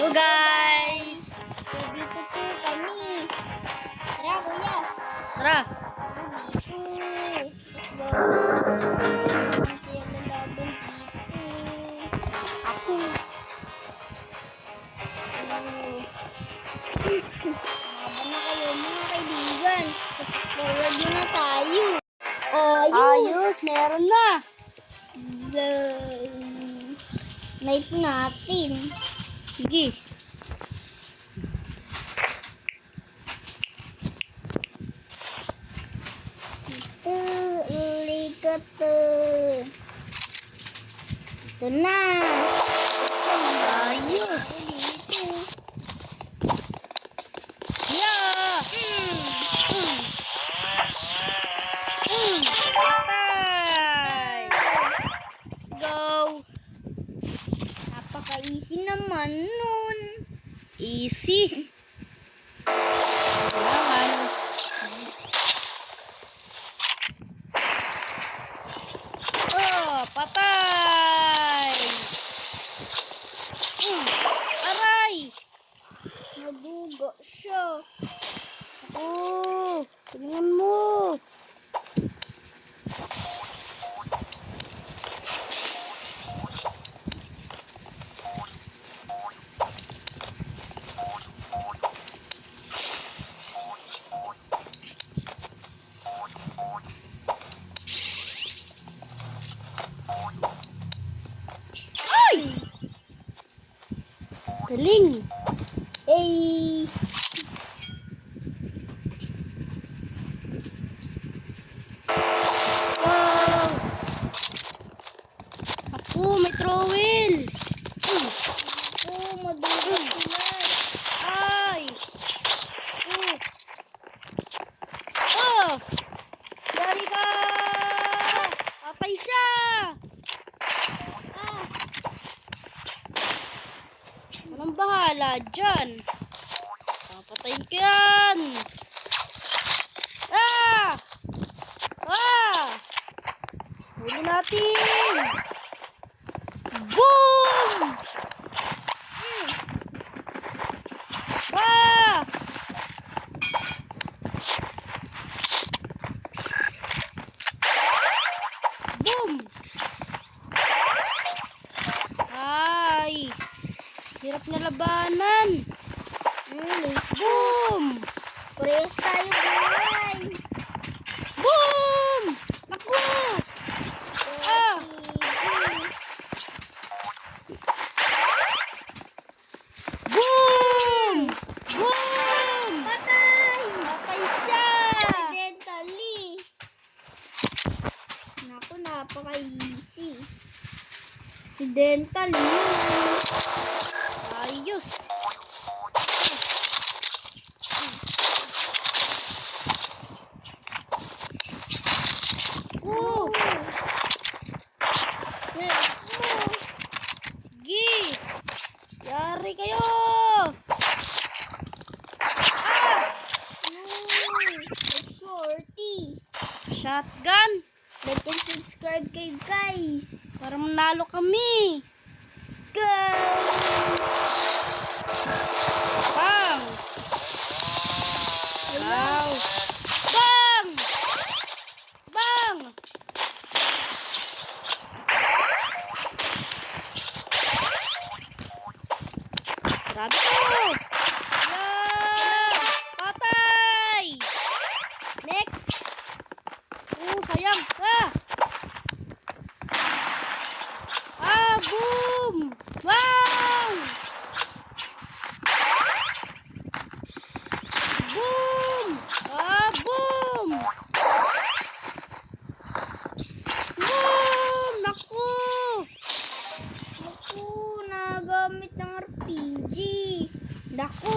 Hello guys! Dito po kami. Tara, kuya. Tara! Dito. Let's go. Hindi ang lalaban dito. Ako. Laban na kayo mga kaibigan. So, fast forward muna tayo. Ayos! Meron na! The knife natin. Sige! Likat. Ito na. Ayos! Dito. Yeah! Patay! Go! Napaka-easy naman nun. Easy! Kailangan. Oh! Patay! Aray! Nadugo siya. Oh! Tingnan mo! Ay! Galing! Eh, Wow! Ako, may trowel! madugo sila. Ay! Oh! Dari ka! Patay siya! Ah, Walang bahala dyan. Papatayin ko yan! Ah! Ah! Huli natin! Boom! Ah! Boom! Ay! Hirap na labanan! Boom! parehas tayo buhay. Boom! Naku! Ah! Boom! Boom! Patay! Patay siya! Accidentally. Naku, napaka-easy. Accidentally. Ayos! Oh! Gi! Yari kayo! It's shorty. Shotgun! Like and subscribe kayo, guys. Para manalo kami! Let's go! Bang! Wow! Bang! Bang! Grabe ko! Yeah! Patay! Next! Sayang! Boom! Wow! Boom! Boom! Boom! Naku! Naku, nagamit ng RPG. Naku,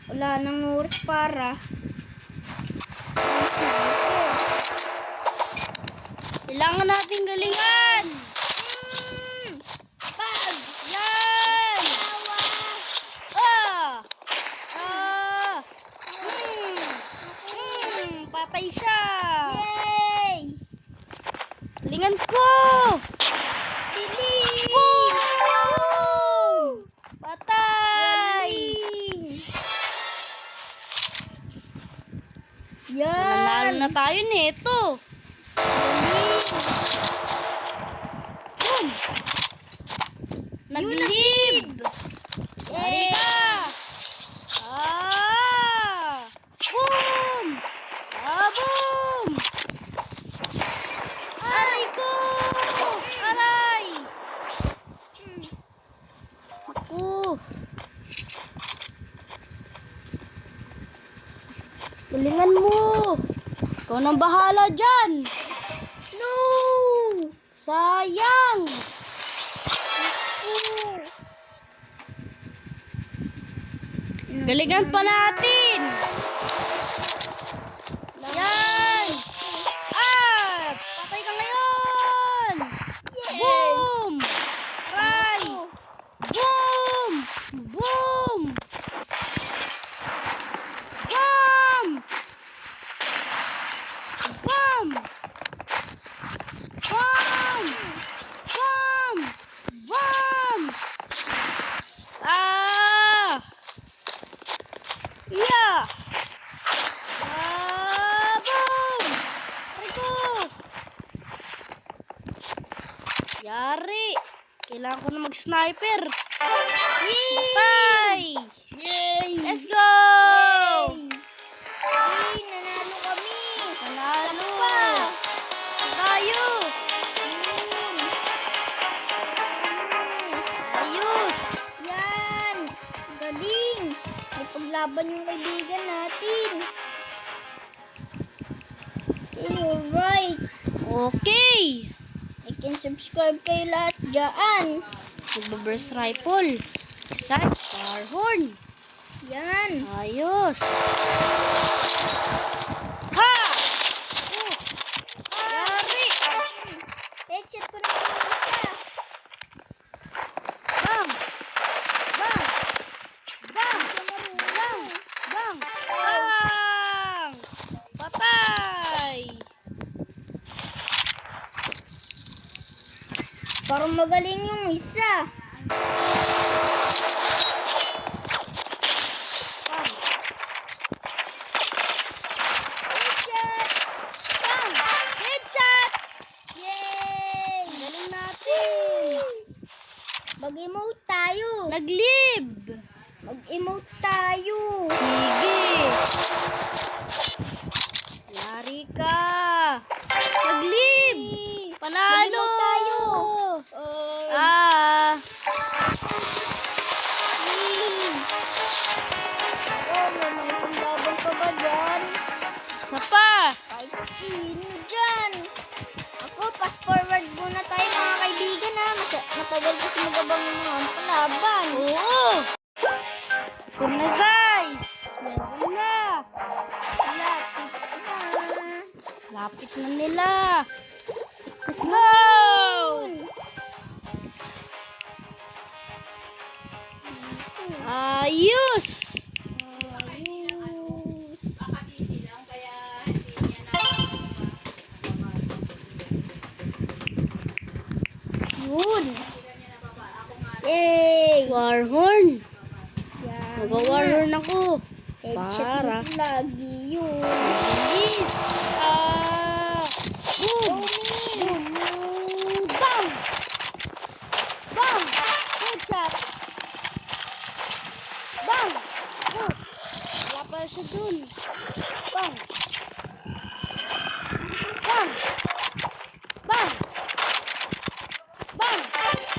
wala nang oras para. Kailangan natin galingan! Pag! Yan! Tawa! Patay siya! Yay! Galingan ko! Bilis! Boom! Nanalo Yan. na tayo nito. Boom! Naglib! Yari ka! Ah! Boom! Ah, boom! Aray ko! Aray! Ako! Galingan mo! Ikaw nang bahala dyan! No! Sayang! Galingan pa natin! Yan! Ah! Patay ka ngayon! Boom! Aray! Boom! Boom! Boom! Boom! Boom! Boom! Boom! Ah! Yeah! Ah! Boom! Rico! Yari! Kailangan ko na mag-sniper! Patay! Yay! Let's go! Yay! Nanalo kami! Panalo! Pa! Tayo! Ayos! Yan! Galing! May paglaban yung kaibigan natin. Okay, alright. Okay! Like and subscribe kayo lahat dyan. Nagbaburst rifle. Sight. Power horn. Yan. Ayos! Ha! Oh! Yari! Headshot ko na yung isa. Bang! Bang! Bang! Bang! Bang! Bang! Patay! Parang magaling yung isa. Bang! Headshot! Bang! Headshot! Yay! Galing natin! Mag-emote tayo. Naglib! Mag-emote tayo. Sige! Yari ka! Naglib! Panalo! Mag-emote tayo. Ah! Oh, may mga panglaban pa ba dyan? Isa pa! Kahit sino dyan. Ako, fast forward muna tayo mga kaibigan ha. Matagal kasi magabang yung mga palaban. Oo! Ito na guys! Meron na! Lapit na. Lapit na nila! Let's go! Ayos! Ayos. Yun. Yay! Warhorn! Yan. Mag-warhorn ako! Headshot Para. yung lagi yun. Yes! Ah! Boom! Boom! Boom! Bang! Bang! Headshot! Bang! Oh! Wala pa siya dun. Bang! Bang! Bang! Bang!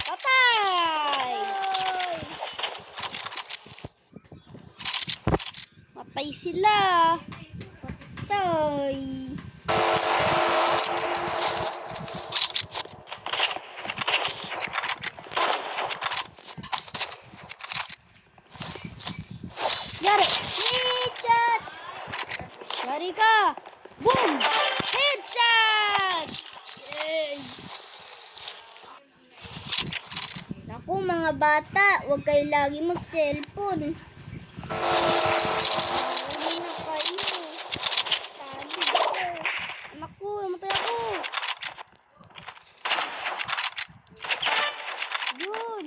Patay! Patay sila! Toy. Yari! Headshot! Yari ka! Boom! Headshot! Yay! Naku mga bata, huwag kayo lagi mag-cellphone. Ano na kayo? Sabi ko. Naku, namatay ako! Yun!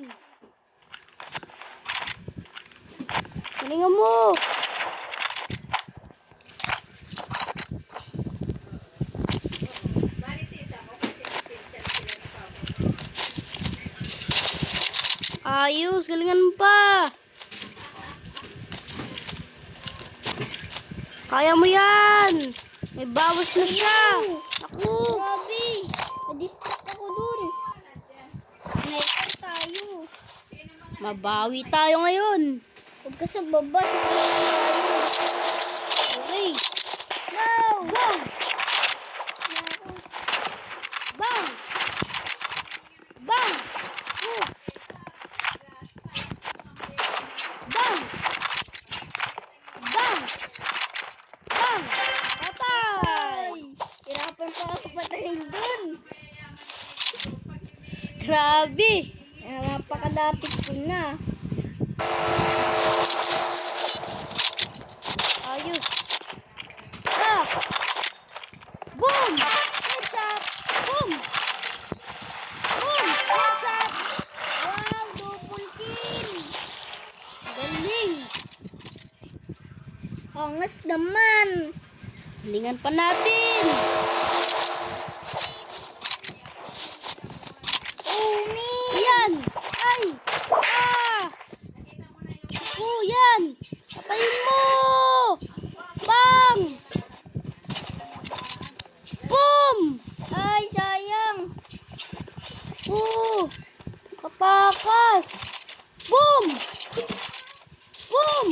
Galingan mo! Ayos, galingan mo pa. Kaya mo yan. May bawas na siya. Ako. Grabe. Na-distract ako dun. Sniper tayo. Mabawi tayo ngayon. Huwag ka sa baba. Sa tayo. Okay. Go! Bang! Bang! Bang! Oh. Bang! Bang! Bang! Patay! Hirapan pa ako patayin dun. Grabe! Napakadapit ko na. Ayos! Ah! Boom! Headshot! Boom! Boom! Headshot! Wow! Double kill! Galing! Angas naman! Galingan pa natin! Umi! Yan! Ay! Ah! Oh, yan! Patayin mo! Bang! Boom! Ay, sayang! Oh! Kapakas! Boom! Boom!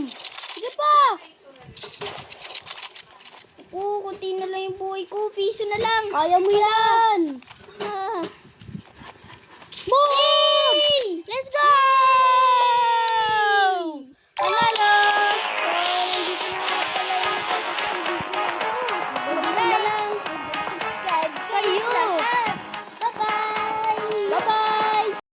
Sige pa! Kunti na lang yung buhay ko. Piso na lang. Kaya mo yan!